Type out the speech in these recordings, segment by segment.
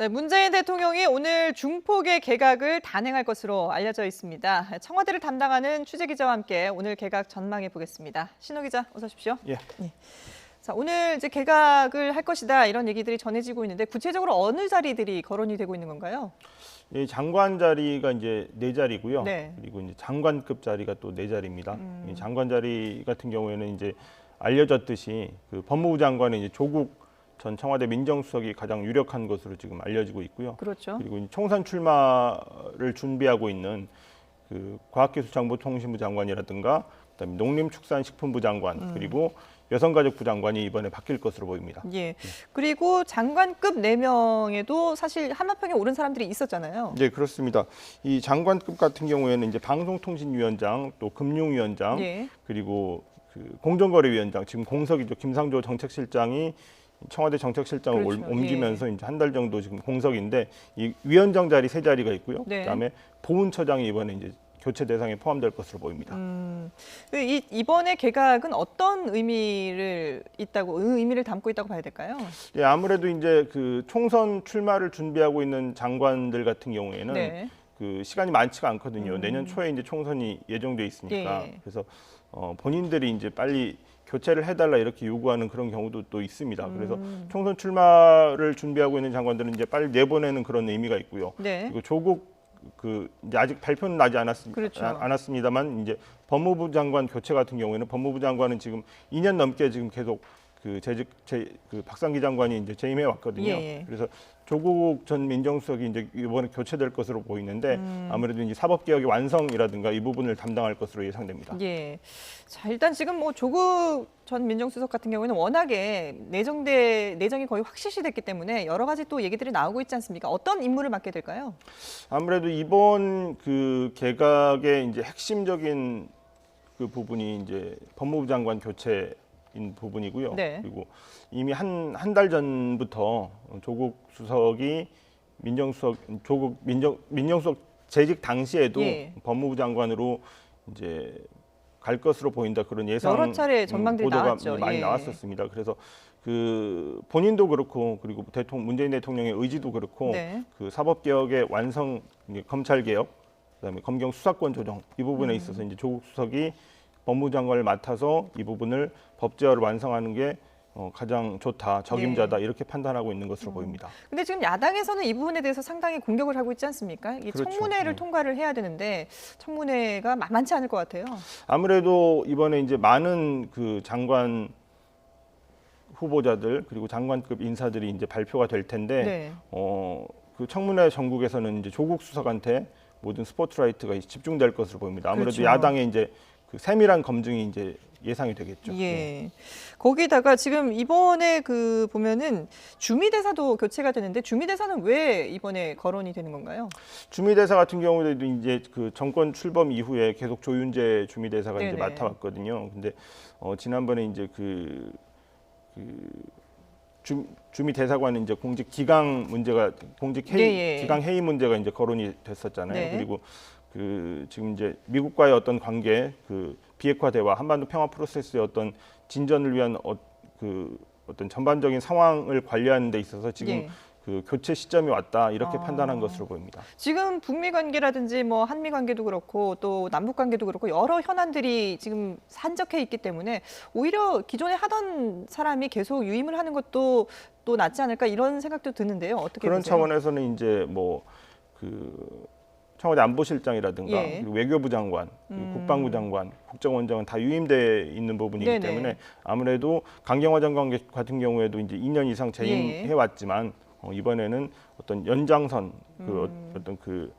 네, 문재인 대통령이 오늘 중폭의 개각을 단행할 것으로 알려져 있습니다. 청와대를 담당하는 취재기자와 함께 오늘 개각 전망해 보겠습니다. 신호 기자, 어서 오십시오. 예. 네. 자, 오늘 이제 개각을 할 것이다 이런 얘기들이 전해지고 있는데 구체적으로 어느 자리들이 거론이 되고 있는 건가요? 이 장관 자리가 이제 4자리고요. 네. 그리고 이제 장관급 자리가 또 4자리입니다. 이 장관 자리 같은 경우에는 이제 알려졌듯이 그 법무부 장관의 이제 조국 전 청와대 민정수석이 가장 유력한 것으로 지금 알려지고 있고요. 그렇죠. 그리고 이제 총선 출마를 준비하고 있는 그 과학기술정보통신부 장관이라든가 그다음에 농림축산식품부 장관 그리고 여성가족부 장관이 이번에 바뀔 것으로 보입니다. 예. 그리고 장관급 4명에도 사실 한마평에 오른 사람들이 있었잖아요. 네, 그렇습니다. 이 장관급 같은 경우에는 이제 방송통신위원장, 또 금융위원장, 예. 그리고 그 공정거래위원장, 지금 공석이죠. 김상조 정책실장이 청와대 정책실장을 그렇죠. 옮기면서 이제 한 달 정도 지금 공석인데 이 위원장 자리 3자리가 있고요. 네. 그다음에 보훈처장이 이번에 이제 교체 대상에 포함될 것으로 보입니다. 이번에 개각은 어떤 의미를 담고 있다고 봐야 될까요? 예, 아무래도 이제 그 총선 출마를 준비하고 있는 장관들 같은 경우에는 네. 그 시간이 많지가 않거든요. 내년 초에 이제 총선이 예정돼 있으니까 예. 그래서 본인들이 이제 빨리 교체를 해달라 이렇게 요구하는 그런 경우도 또 있습니다. 그래서 총선 출마를 준비하고 있는 장관들은 이제 빨리 내보내는 그런 의미가 있고요. 네. 그리고 조국 그 이제 아직 발표는 나지 그렇죠. 않았습니다만 이제 법무부 장관 교체 같은 경우에는 법무부 장관은 지금 2년 넘게 지금 계속 그 그 박상기 장관이 이제 재임해 왔거든요. 예. 그래서 조국 전 민정수석이 이제 이번에 교체될 것으로 보이는데 아무래도 이제 사법개혁의 완성이라든가 이 부분을 담당할 것으로 예상됩니다. 예. 자, 일단 지금 뭐 조국 전 민정수석 같은 경우에는 워낙에 내정이 거의 확실시됐기 때문에 여러 가지 또 얘기들이 나오고 있지 않습니까? 어떤 임무를 맡게 될까요? 아무래도 이번 그 개각의 이제 핵심적인 그 부분이 이제 법무부 장관 교체인 부분이고요. 네. 그리고 이미 한 달 전부터 조국 수석이 민정수석 재직 당시에도 예. 법무부 장관으로 이제 갈 것으로 보인다 그런 예상 여러 차례 전망들이 보도가 나왔죠. 많이 예. 나왔었습니다. 그래서 그 본인도 그렇고 그리고 문재인 대통령의 의지도 그렇고 네. 그 사법개혁의 완성, 검찰 개혁, 그다음에 검경 수사권 조정 이 부분에 있어서 이제 조국 수석이 법무부 장관을 맡아서 이 부분을 법제화를 완성하는 게 가장 좋다, 적임자다 이렇게 판단하고 있는 것으로 보입니다. 근데 지금 야당에서는 이 부분에 대해서 상당히 공격을 하고 있지 않습니까? 이 그렇죠. 청문회를 통과를 해야 되는데 청문회가 만만치 않을 것 같아요. 아무래도 이번에 이제 많은 그 장관 후보자들 그리고 장관급 인사들이 이제 발표가 될 텐데 네. 그 청문회 전국에서는 이제 조국 수석한테 모든 스포트라이트가 집중될 것으로 보입니다. 아무래도 그렇죠. 야당의 이제 그 세밀한 검증이 이제 예상이 되겠죠. 예. 거기다가 지금 이번에 그 보면은 주미대사도 교체가 되는데 주미대사는 왜 이번에 거론이 되는 건가요? 주미대사 같은 경우에도 이제 그 정권 출범 이후에 계속 조윤재 주미대사가 이제 네네. 맡아왔거든요. 근데 지난번에 이제 주미대사관은 이제 공직 기강 문제가 기강 해이 문제가 이제 거론이 됐었잖아요. 네. 그리고 그 지금 이제 미국과의 어떤 관계, 그 비핵화 대화, 한반도 평화 프로세스의 어떤 진전을 위한 어떤 전반적인 상황을 관리하는 데 있어서 지금 예. 그 교체 시점이 왔다 이렇게 판단한 것으로 보입니다. 지금 북미 관계라든지 뭐 한미 관계도 그렇고 또 남북 관계도 그렇고 여러 현안들이 지금 산적해 있기 때문에 오히려 기존에 하던 사람이 계속 유임을 하는 것도 또 낫지 않을까 이런 생각도 드는데요. 어떻게 그런 보세요? 차원에서는 이제 뭐 그 청와대 안보실장이라든가 예. 그리고 외교부 장관, 그리고 국방부 장관, 국정원장은 다 유임돼 있는 부분이기 네네. 때문에 아무래도 강경화 장관 같은 경우에도 이제 2년 이상 재임해 왔지만 이번에는 어떤 연장선 어떤 그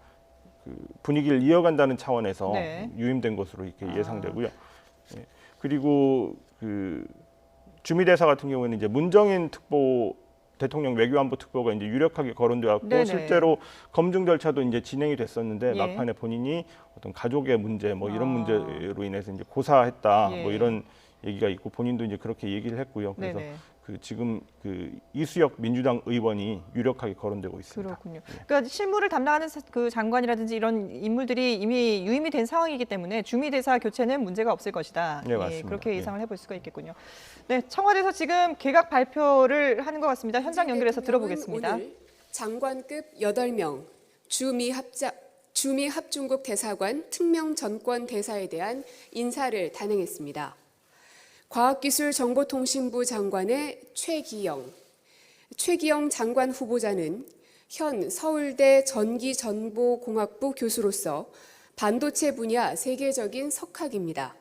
분위기를 이어간다는 차원에서 네. 유임된 것으로 이렇게 예상되고요. 예. 그리고 그 주미대사 같은 경우에는 이제 문정인 대통령 외교안보 특보가 이제 유력하게 거론돼 왔고 네네. 실제로 검증 절차도 이제 진행이 됐었는데 예. 막판에 본인이 어떤 가족의 문제 뭐 이런 문제로 인해서 이제 고사했다 예. 뭐 이런 얘기가 있고 본인도 이제 그렇게 얘기를 했고요. 그래서 네네. 그 지금 그 이수혁 민주당 의원이 유력하게 거론되고 있습니다. 그렇군요. 그러니까 실무를 담당하는 그 장관이라든지 이런 인물들이 이미 유임이 된 상황이기 때문에 주미대사 교체는 문제가 없을 것이다. 네, 맞습니다. 그렇게 예상을 해볼 수가 있겠군요. 네, 청와대에서 지금 개각 발표를 하는 것 같습니다. 현장 연결해서 들어보겠습니다. 오늘 장관급 8명, 주미 합중국 대사관 특명 전권 대사에 대한 인사를 단행했습니다. 과학기술정보통신부 장관의 최기영 장관 후보자는 현 서울대 전기정보공학부 교수로서 반도체 분야 세계적인 석학입니다.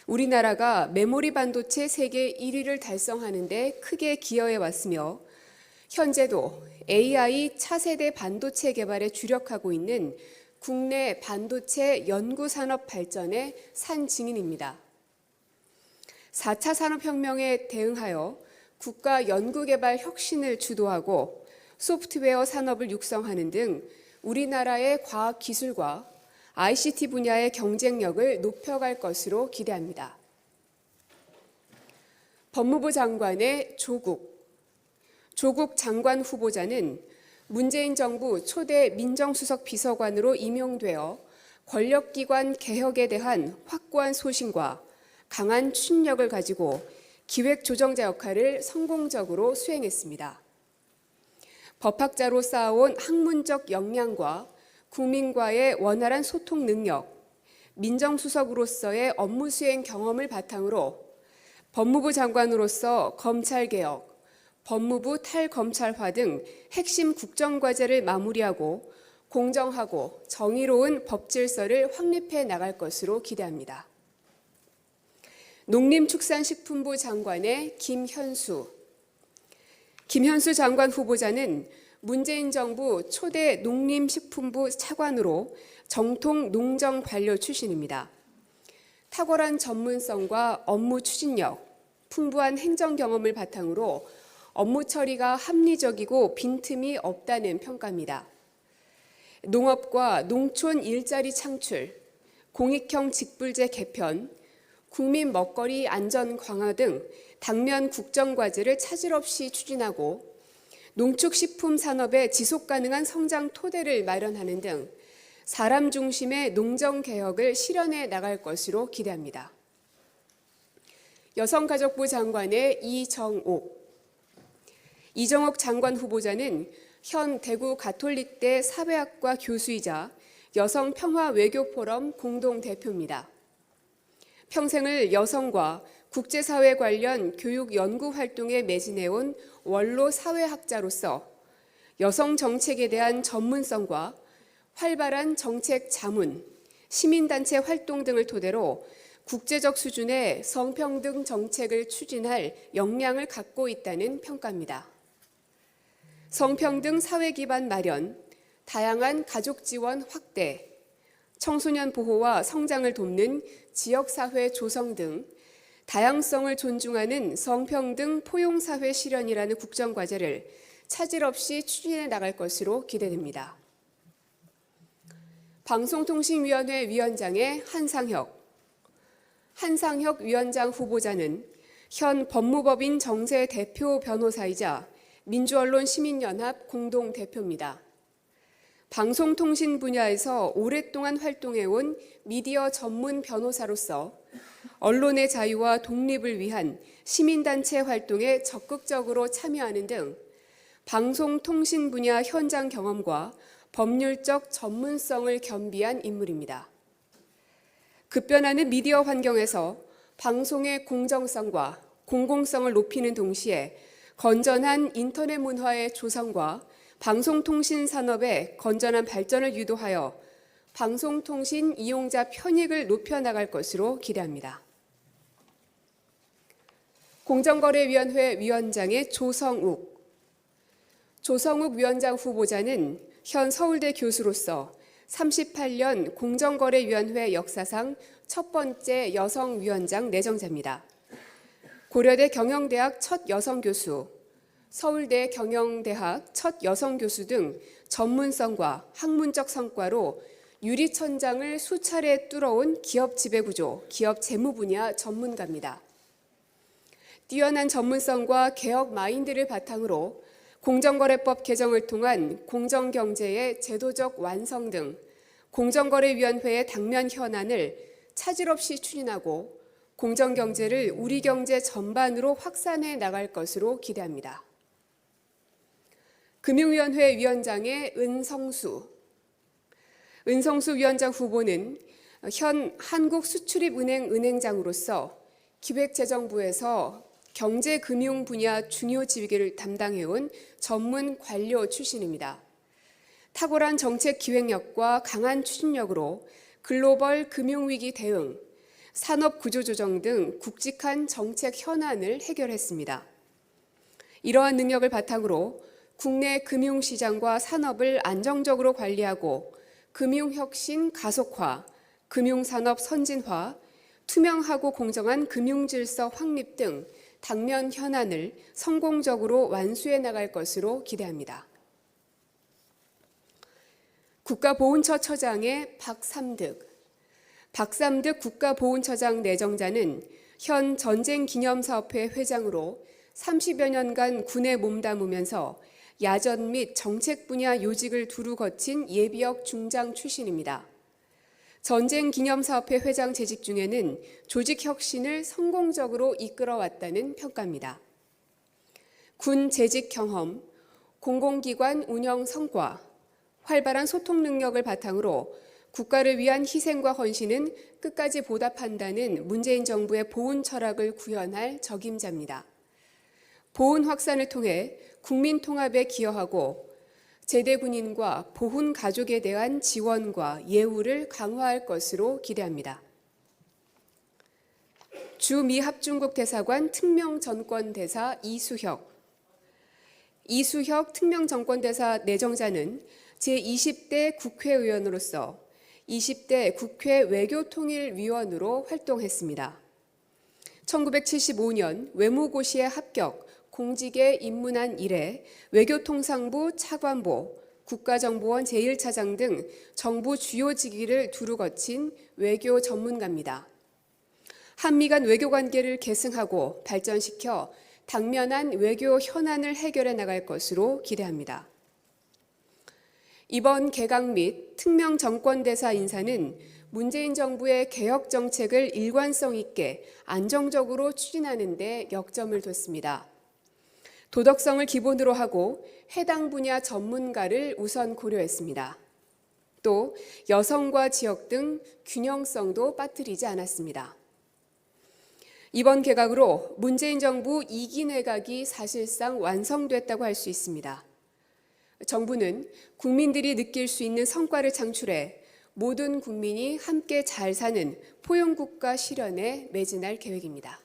우리나라가 메모리 반도체 세계 1위를 달성하는 데 크게 기여해 왔으며 현재도 AI 차세대 반도체 개발에 주력하고 있는 국내 반도체 연구산업 발전의 산 증인입니다. 4차 산업혁명에 대응하여 국가 연구개발 혁신을 주도하고 소프트웨어 산업을 육성하는 등 우리나라의 과학기술과 ICT 분야의 경쟁력을 높여갈 것으로 기대합니다. 법무부 장관의 조국 장관 후보자는 문재인 정부 초대 민정수석 비서관으로 임용되어 권력기관 개혁에 대한 확고한 소신과 강한 추진력을 가지고 기획조정자 역할을 성공적으로 수행했습니다. 법학자로 쌓아온 학문적 역량과 국민과의 원활한 소통 능력, 민정수석으로서의 업무 수행 경험을 바탕으로 법무부 장관으로서 검찰개혁, 법무부 탈검찰화 등 핵심 국정과제를 마무리하고 공정하고 정의로운 법질서를 확립해 나갈 것으로 기대합니다. 농림축산식품부 장관의 김현수 장관 후보자는 문재인 정부 초대 농림식품부 차관으로 정통 농정관료 출신입니다. 탁월한 전문성과 업무 추진력, 풍부한 행정 경험을 바탕으로 업무 처리가 합리적이고 빈틈이 없다는 평가입니다. 농업과 농촌 일자리 창출, 공익형 직불제 개편, 국민 먹거리 안전 강화 등 당면 국정과제를 차질 없이 추진하고 농축식품 산업의 지속 가능한 성장 토대를 마련하는 등 사람 중심의 농정 개혁을 실현해 나갈 것으로 기대합니다. 여성가족부 장관의 이정옥 장관 후보자는 현 대구 가톨릭대 사회학과 교수이자 여성평화외교포럼 공동대표입니다. 평생을 여성과 국제사회 관련 교육 연구 활동에 매진해온 원로 사회학자로서 여성 정책에 대한 전문성과 활발한 정책 자문, 시민단체 활동 등을 토대로 국제적 수준의 성평등 정책을 추진할 역량을 갖고 있다는 평가입니다. 성평등 사회 기반 마련, 다양한 가족 지원 확대, 청소년 보호와 성장을 돕는 지역사회 조성 등 다양성을 존중하는 성평등 포용사회 실현이라는 국정과제를 차질 없이 추진해 나갈 것으로 기대됩니다. 방송통신위원회 위원장의 한상혁 위원장 후보자는 현 법무법인 정세 대표 변호사이자 민주언론시민연합 공동대표입니다. 방송통신 분야에서 오랫동안 활동해온 미디어 전문 변호사로서 언론의 자유와 독립을 위한 시민단체 활동에 적극적으로 참여하는 등 방송통신 분야 현장 경험과 법률적 전문성을 겸비한 인물입니다. 급변하는 미디어 환경에서 방송의 공정성과 공공성을 높이는 동시에 건전한 인터넷 문화의 조성과 방송통신 산업의 건전한 발전을 유도하여 방송통신 이용자 편익을 높여나갈 것으로 기대합니다. 공정거래위원회 위원장의 조성욱 위원장 후보자는 현 서울대 교수로서 38년 공정거래위원회 역사상 첫 번째 여성 위원장 내정자입니다. 고려대 경영대학 첫 여성 교수, 서울대 경영대학 첫 여성 교수 등 전문성과 학문적 성과로 유리천장을 수차례 뚫어온 기업 지배구조, 기업 재무 분야 전문가입니다. 뛰어난 전문성과 개혁 마인드를 바탕으로 공정거래법 개정을 통한 공정경제의 제도적 완성 등 공정거래위원회의 당면 현안을 차질 없이 추진하고 공정경제를 우리 경제 전반으로 확산해 나갈 것으로 기대합니다. 금융위원회 위원장의 은성수 위원장 후보는 현 한국수출입은행 은행장으로서 기획재정부에서 경제금융 분야 중요 지휘를 담당해온 전문 관료 출신입니다. 탁월한 정책 기획력과 강한 추진력으로 글로벌 금융위기 대응, 산업 구조 조정 등 굵직한 정책 현안을 해결했습니다. 이러한 능력을 바탕으로 국내 금융시장과 산업을 안정적으로 관리하고 금융혁신 가속화, 금융산업 선진화, 투명하고 공정한 금융질서 확립 등 당면 현안을 성공적으로 완수해 나갈 것으로 기대합니다. 국가보훈처 처장의 박삼득 국가보훈처장 내정자는 현 전쟁기념사업회 회장으로 30여 년간 군에 몸담으면서 야전 및 정책 분야 요직을 두루 거친 예비역 중장 출신입니다. 전쟁기념사업회 회장 재직 중에는 조직 혁신을 성공적으로 이끌어왔다는 평가입니다. 군 재직 경험, 공공기관 운영 성과, 활발한 소통 능력을 바탕으로 국가를 위한 희생과 헌신은 끝까지 보답한다는 문재인 정부의 보훈 철학을 구현할 적임자입니다. 보훈 확산을 통해 국민 통합에 기여하고 제대 군인과 보훈 가족에 대한 지원과 예우를 강화할 것으로 기대합니다. 주미 합중국 대사관 특명전권대사 이수혁 특명전권대사 내정자는 제20대 국회의원으로서 20대 국회 외교통일위원으로 활동했습니다. 1975년 외무고시에 합격, 공직에 입문한 이래 외교통상부 차관보, 국가정보원 제1차장 등 정부 주요 직위를 두루 거친 외교 전문가입니다. 한미 간 외교관계를 계승하고 발전시켜 당면한 외교 현안을 해결해 나갈 것으로 기대합니다. 이번 개각 및 특명정권대사 인사는 문재인 정부의 개혁 정책을 일관성 있게 안정적으로 추진하는 데 역점을 뒀습니다. 도덕성을 기본으로 하고 해당 분야 전문가를 우선 고려했습니다. 또 여성과 지역 등 균형성도 빠뜨리지 않았습니다. 이번 개각으로 문재인 정부 2기 내각이 사실상 완성됐다고 할 수 있습니다. 정부는 국민들이 느낄 수 있는 성과를 창출해 모든 국민이 함께 잘 사는 포용국가 실현에 매진할 계획입니다.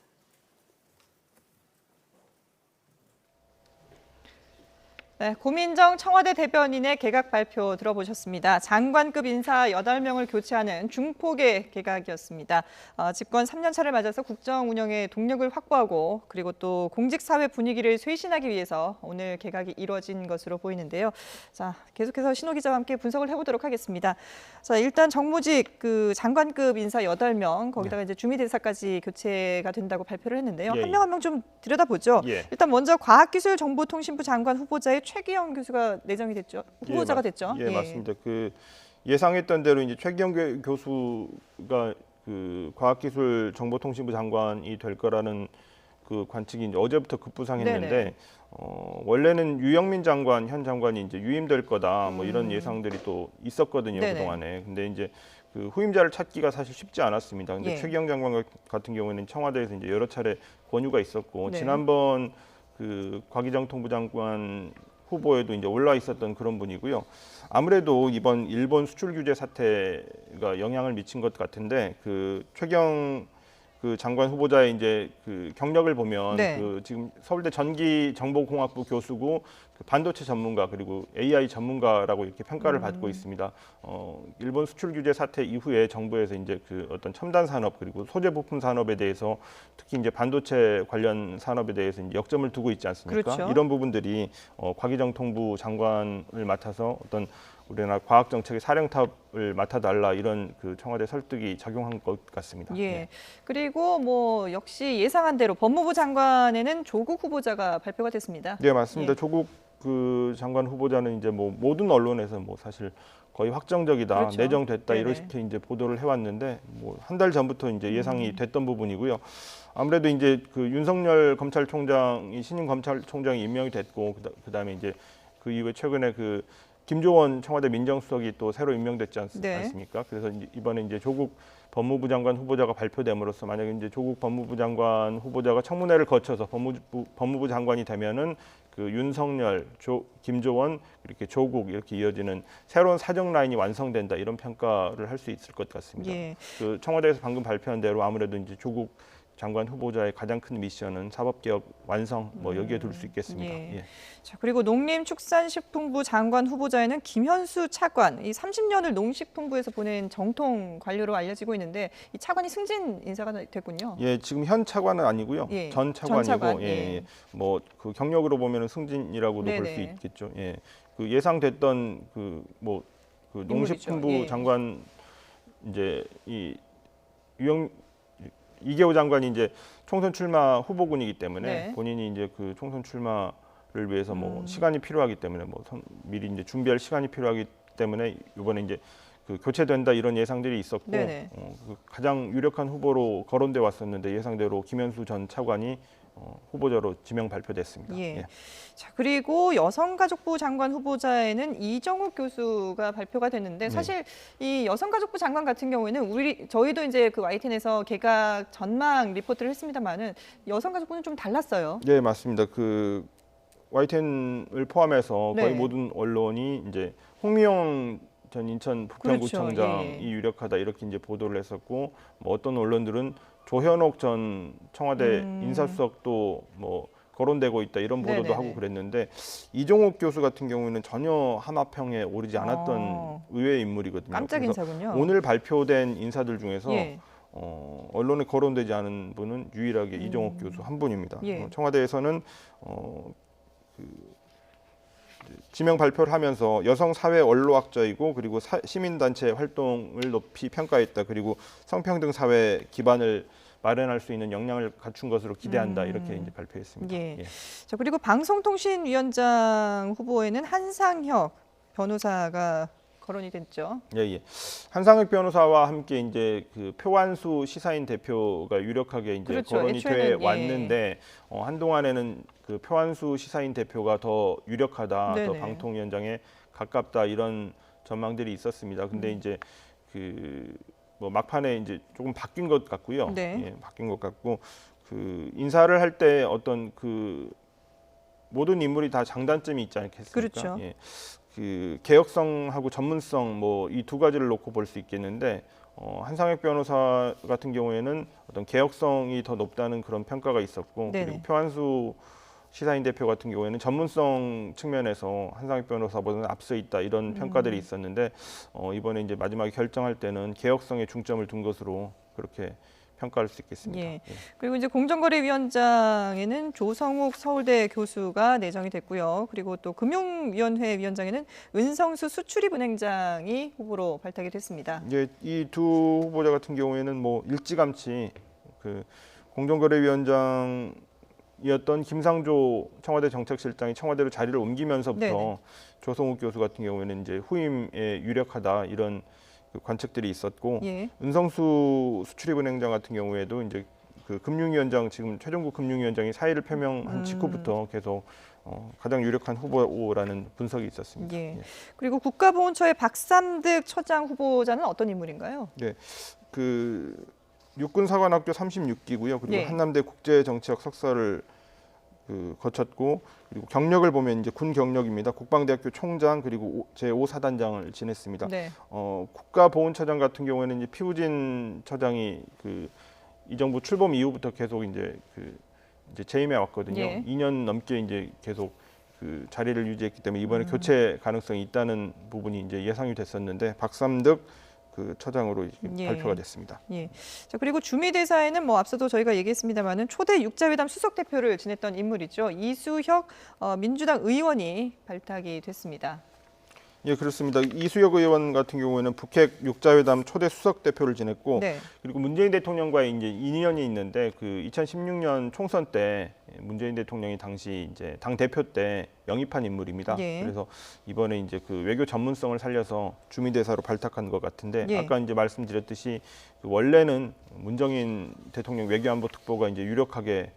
네, 고민정 청와대 대변인의 개각 발표 들어보셨습니다. 장관급 인사 8명을 교체하는 중폭의 개각이었습니다. 집권 3년 차를 맞아서 국정 운영의 동력을 확보하고 그리고 또 공직사회 분위기를 쇄신하기 위해서 오늘 개각이 이루어진 것으로 보이는데요. 자, 계속해서 신호 기자와 함께 분석을 해보도록 하겠습니다. 자, 일단 정무직 장관급 인사 8명 거기다가 이제 주미대사까지 교체가 된다고 발표를 했는데요. 한 명 한 명 좀 들여다보죠. 일단 먼저 과학기술정보통신부 장관 후보자의 최기영 교수가 내정이 됐죠. 후보자가 됐죠. 예, 맞습니다. 그 예상했던 대로 이제 최기영 교수가 그 과학기술정보통신부 장관이 될 거라는 그 관측이 이제 어제부터 급부상했는데 원래는 유영민 장관 현 장관이 이제 유임될 거다 뭐 이런 예상들이 또 있었거든요. 그동안에. 근데 이제 그 후임자를 찾기가 사실 쉽지 않았습니다. 근데 최기영 장관 같은 경우에는 청와대에서 이제 여러 차례 권유가 있었고 지난번 그 과기정통부 장관 후보에도 이제 올라 있었던 그런 분이고요. 아무래도 이번 일본 수출 규제 사태가 영향을 미친 것 같은데 그 최경 그 장관 후보자의 이제 그 경력을 보면 그 지금 서울대 전기정보공학부 교수고 그 반도체 전문가 그리고 AI 전문가라고 이렇게 평가를 받고 있습니다. 일본 수출 규제 사태 이후에 정부에서 이제 그 어떤 첨단 산업 그리고 소재 부품 산업에 대해서 특히 이제 반도체 관련 산업에 대해서 이제 역점을 두고 있지 않습니까? 그렇죠. 이런 부분들이 과기정통부 장관을 맡아서 어떤 우리나라 과학정책의 사령탑을 맡아달라 이런 그 청와대 설득이 작용한 것 같습니다. 예. 그리고 뭐 역시 예상한 대로 법무부 장관에는 조국 후보자가 발표가 됐습니다. 네, 맞습니다. 조국 그 장관 후보자는 이제 뭐 모든 언론에서 뭐 사실 거의 확정적이다, 그렇죠. 내정됐다 이렇게 이제 보도를 해왔는데 뭐 한 달 전부터 이제 예상이 됐던 부분이고요. 아무래도 이제 그 윤석열 검찰총장이 신임 검찰총장이 임명이 됐고 그다음에 이제 그 이후에 최근에 그 김조원 청와대 민정수석이 또 새로 임명됐지 네. 않습니까? 그래서 이번에 이제 조국 법무부 장관 후보자가 발표됨으로써 만약에 이제 조국 법무부 장관 후보자가 청문회를 거쳐서 법무부 장관이 되면은 그 윤석열, 김조원 이렇게 조국 이렇게 이어지는 새로운 사정 라인이 완성된다 이런 평가를 할 수 있을 것 같습니다. 예. 그 청와대에서 방금 발표한 대로 아무래도 이제 조국 장관 후보자의 가장 큰 미션은 사법개혁 완성 뭐 여기에 둘 수 있겠습니다. 예. 예. 자, 그리고 농림축산식품부 장관 후보자에는 김현수 차관, 이 30년을 농식품부에서 보낸 정통 관료로 알려지고 있는데 이 차관이 승진 인사가 됐군요. 예, 지금 현 차관은 아니고요. 예, 전 전 차관이고, 차관, 예, 예. 예. 뭐 그 경력으로 보면은 승진이라고도 볼 수 네네. 있겠죠. 예, 그 예상됐던 그 농식품부 인물이죠. 예. 장관 이제 이 이계호 장관이 이제 총선 출마 후보군이기 때문에 네. 본인이 이제 그 총선 출마를 위해서 뭐 시간이 필요하기 때문에 미리 이제 준비할 시간이 필요하기 때문에 이번에 이제 그 교체된다 이런 예상들이 있었고 네네. 그 가장 유력한 후보로 거론돼 왔었는데 예상대로 김현수 전 차관이 후보자로 지명 발표됐습니다. 예. 예. 자, 그리고 여성가족부 장관 후보자에는 이정욱 교수가 발표가 됐는데 사실 이 여성가족부 장관 같은 경우에는 저희도 이제 그 YTN에서 개각 전망 리포트를 했습니다만은 여성가족부는 좀 달랐어요. 네, 맞습니다. 그 YTN을 포함해서 거의 네. 모든 언론이 이제 홍미영 전 인천 부평구청장이 그렇죠. 예. 유력하다 이렇게 이제 보도를 했었고 뭐 어떤 언론들은 조현옥 전 청와대 인사수석도 뭐 거론되고 있다 이런 보도도 네네네. 하고 그랬는데 이종욱 교수 같은 경우에는 전혀 하마평에 오르지 않았던 의외의 인물이거든요. 깜짝 그래서 인사군요. 오늘 발표된 인사들 중에서 예. 언론에 거론되지 않은 분은 유일하게 이종욱 교수 한 분입니다. 예. 청와대에서는 지명 발표를 하면서 여성 사회 원로학자이고 그리고 시민단체 활동을 높이 평가했다. 그리고 성평등 사회 기반을 마련할 수 있는 역량을 갖춘 것으로 기대한다. 이렇게 이제 발표했습니다. 예. 예. 자, 그리고 방송통신위원장 후보에는 한상혁 변호사가 거론이 됐죠. 예, 예. 한상혁 변호사와 함께 이제 그 표완수 시사인 대표가 유력하게 이제 그렇죠. 거론이 돼 애초에는, 예. 왔는데 한동안에는 그 표완수 시사인 대표가 더 유력하다, 더 네네. 방통위원장에 가깝다 이런 전망들이 있었습니다. 근데 이제 그 뭐 막판에 이제 조금 바뀐 것 같고요. 네. 예, 바뀐 것 같고 그 인사를 할 때 어떤 그 모든 인물이 다 장단점이 있지 않겠습니까? 그렇죠. 예. 그 개혁성하고 전문성 뭐 이 두 가지를 놓고 볼 수 있겠는데 한상혁 변호사 같은 경우에는 어떤 개혁성이 더 높다는 그런 평가가 있었고 네네. 그리고 표한수 시사인 대표 같은 경우에는 전문성 측면에서 한상혁 변호사보다는 앞서 있다 이런 평가들이 있었는데 이번에 이제 마지막에 결정할 때는 개혁성에 중점을 둔 것으로 그렇게 평가할 수 있겠습니다. 예. 예. 그리고 이제 공정거래위원장에는 조성욱 서울대 교수가 내정이 됐고요. 그리고 또 금융위원회 위원장에는 은성수 수출입은행장이 후보로 발탁이 됐습니다. 이제 이 두 후보자 같은 경우에는 뭐 일찌감치 그 공정거래위원장이었던 김상조 청와대 정책실장이 청와대로 자리를 옮기면서부터 네네. 조성욱 교수 같은 경우에는 이제 후임에 유력하다 이런 그 관측들이 있었고 예. 은성수 수출입은행장 같은 경우에도 이제 그 금융위원장 지금 최종국 금융위원장이 사의를 표명한 직후부터 계속 가장 유력한 후보라는 분석이 있었습니다. 예. 예. 그리고 국가보훈처의 박삼득 처장 후보자는 어떤 인물인가요? 네, 그 육군사관학교 36기고요. 그리고 예. 한남대 국제정치학 석사를 그 거쳤고 그리고 경력을 보면 이제 군 경력입니다. 국방대학교 총장 그리고 제5사단장을 지냈습니다. 네. 국가보훈처장 같은 경우에는 이제 피우진 처장이 그 이 정부 출범 이후부터 계속 이제 재임해 왔거든요. 예. 2년 넘게 이제 계속 그 자리를 유지했기 때문에 이번에 교체 가능성이 있다는 부분이 이제 예상이 됐었는데 박삼득 그 처장으로 예. 발표가 됐습니다. 예. 자, 그리고 주미대사에는 뭐 앞서도 저희가 얘기했습니다만은 초대 육자회담 수석 대표를 지냈던 인물이죠. 이수혁 민주당 의원이 발탁이 됐습니다. 예, 그렇습니다. 이수혁 의원 같은 경우에는 북핵 육자회담 초대 수석 대표를 지냈고 네. 그리고 문재인 대통령과의 이제 인연이 있는데 그 2016년 총선 때 문재인 대통령이 당시 이제 당 대표 때 영입한 인물입니다. 예. 그래서 이번에 이제 그 외교 전문성을 살려서 주미대사로 발탁한 것 같은데 예. 아까 이제 말씀드렸듯이 그 원래는 문정인 대통령 외교안보 특보가 이제 유력하게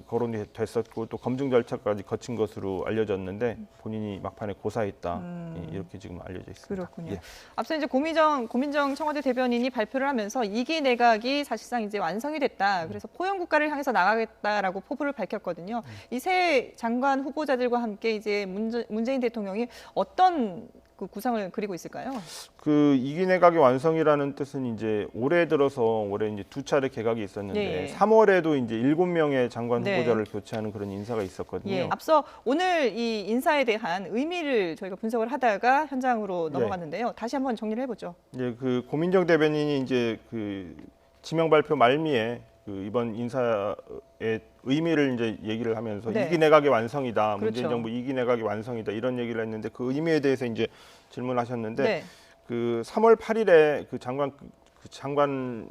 거론이 됐었고 또 검증 절차까지 거친 것으로 알려졌는데 본인이 막판에 고사했다 이렇게 지금 알려져 있습니다. 그렇군요. 예. 앞서 이제 고민정 청와대 대변인이 발표를 하면서 2기 내각이 사실상 이제 완성이 됐다. 그래서 포용 국가를 향해서 나가겠다라고 포부를 밝혔거든요. 이 새 장관 후보자들과 함께 이제 문재인 대통령이 어떤 그 구상을 그리고 있을까요? 그 2기 내각의 완성이라는 뜻은 이제 올해 들어서 올해 이제 두 차례 개각이 있었는데 예. 3월에도 이제 7명의 장관 네. 후보자를 교체하는 그런 인사가 있었거든요. 예, 앞서 오늘 이 인사에 대한 의미를 저희가 분석을 하다가 현장으로 넘어갔는데요. 다시 한번 정리를 해보죠. 이제 그 고민정 대변인이 이제 그 지명 발표 말미에 그 이번 인사의 의미를 이제 얘기를 하면서 네. 2기 내각의 완성이다. 문재인 그렇죠. 정부 2기 내각의 완성이다. 이런 얘기를 했는데 그 의미에 대해서 이제 질문하셨는데 네. 그 3월 8일에 그 장관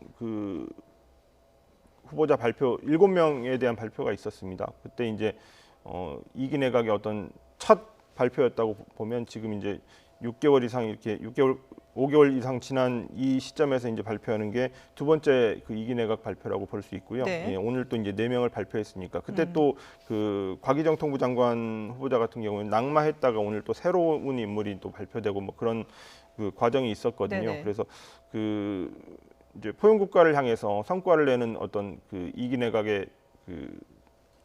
후보자 발표 7명에 대한 발표가 있었습니다. 그때 이제 2기 내각의 어떤 첫 발표였다고 보면 지금 이제 6개월 이상 이렇게 5개월 이상 지난 이 시점에서 이제 발표하는 게 두 번째 그 2기 내각 발표라고 볼 수 있고요. 네. 예, 오늘 또 이제 4명을 발표했으니까 그때 또 그 곽의정 통부 장관 후보자 같은 경우는 낙마했다가 오늘 또 새로운 인물이 또 발표되고 뭐 그런 그 과정이 있었거든요. 네네. 그래서 그 이제 포용 국가를 향해서 성과를 내는 어떤 그 2기 내각의 그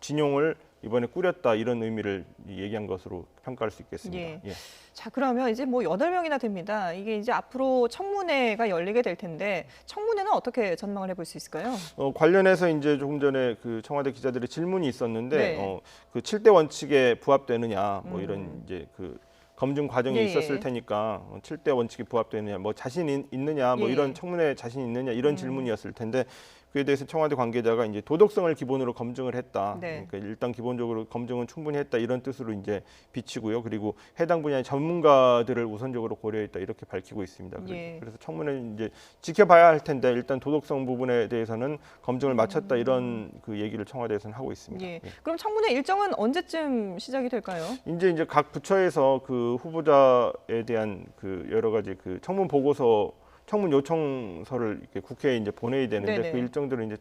진용을 이번에 꾸렸다 이런 의미를 얘기한 것으로 평가할 수 있겠습니다. 예. 예. 자, 그러면 이제 뭐 8명이나 됩니다. 이게 이제 앞으로 청문회가 열리게 될 텐데 청문회는 어떻게 전망을 해볼 수 있을까요? 관련해서 이제 조금 전에 그 청와대 기자들의 질문이 있었는데 네. 그 7대 원칙에 부합되느냐 뭐 이런 이제 그 검증 과정이 예, 있었을 예. 테니까 7대 원칙에 부합되느냐 뭐 자신 있느냐 뭐 예. 이런 청문회에 자신 있느냐 이런 질문이었을 텐데 그에 대해서 청와대 관계자가 이제 도덕성을 기본으로 검증을 했다. 네. 그러니까 일단 기본적으로 검증은 충분히 했다 이런 뜻으로 이제 비치고요. 그리고 해당 분야의 전문가들을 우선적으로 고려했다 이렇게 밝히고 있습니다. 예. 그래서 청문회는 이제 지켜봐야 할 텐데 일단 도덕성 부분에 대해서는 검증을 마쳤다 이런 그 얘기를 청와대에서는 하고 있습니다. 예. 예. 그럼 청문회 일정은 언제쯤 시작이 될까요? 이제 각 부처에서 그 후보자에 대한 그 여러 가지 그 청문 보고서 청문 요청서를 이렇게 국회에 이제 보내야 되는데 네네. 그 일정들은 이제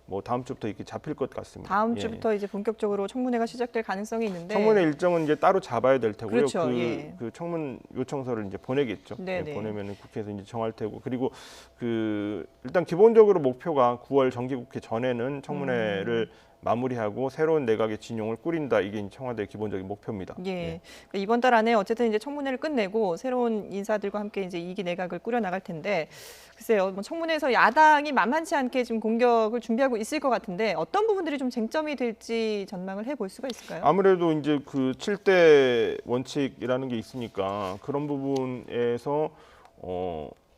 뭐 다음 주부터 이렇게 잡힐 것 같습니다. 다음 예. 주부터 이제 본격적으로 청문회가 시작될 가능성이 있는데 청문회 일정은 이제 따로 잡아야 될 테고요. 그렇죠. 예. 그 청문 요청서를 이제 보내겠죠. 네네. 예, 보내면은 국회에서 이제 정할 테고 그리고 그 일단 기본적으로 목표가 9월 정기국회 전에는 청문회를 마무리하고 새로운 내각의 진용을 꾸린다. 이게 청와대의 기본적인 목표입니다. 예. 그러니까 이번 달 안에 어쨌든 이제 청문회를 끝내고 새로운 인사들과 함께 이제 2기 내각을 꾸려 나갈 텐데 글쎄요. 뭐 청문회에서 야당이 만만치 않게 지금 공격을 준비하고 있을 것 같은데 어떤 부분들이 좀 쟁점이 될지 전망을 해볼 수가 있을까요? 아무래도 이제 그 7대 원칙이라는 게 있으니까 그런 부분에서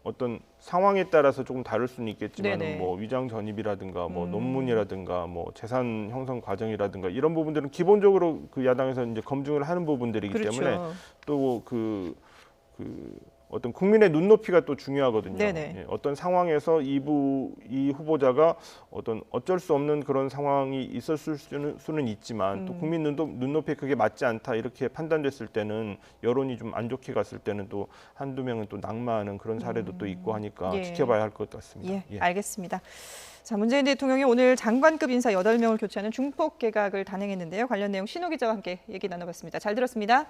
어떤 상황에 따라서 조금 다를 수는 있겠지만 네네. 뭐 위장 전입이라든가 뭐 논문이라든가 뭐 재산 형성 과정이라든가 이런 부분들은 기본적으로 그 야당에서 이제 검증을 하는 부분들이기 그렇죠. 때문에 또 어떤 국민의 눈높이가 또 중요하거든요. 네네. 예, 어떤 상황에서 이 후보자가 어쩔 수 없는 그런 상황이 있었을 수는 있지만 또 국민 눈높이에 그게 맞지 않다 이렇게 판단됐을 때는 여론이 좀 안 좋게 갔을 때는 또 한두 명은 또 낙마하는 그런 사례도 또 있고 하니까 예. 지켜봐야 할 것 같습니다. 예, 예. 알겠습니다. 자, 문재인 대통령이 오늘 장관급 인사 8명을 교체하는 중폭 개각을 단행했는데요. 관련 내용 신호 기자와 함께 얘기 나눠봤습니다. 잘 들었습니다.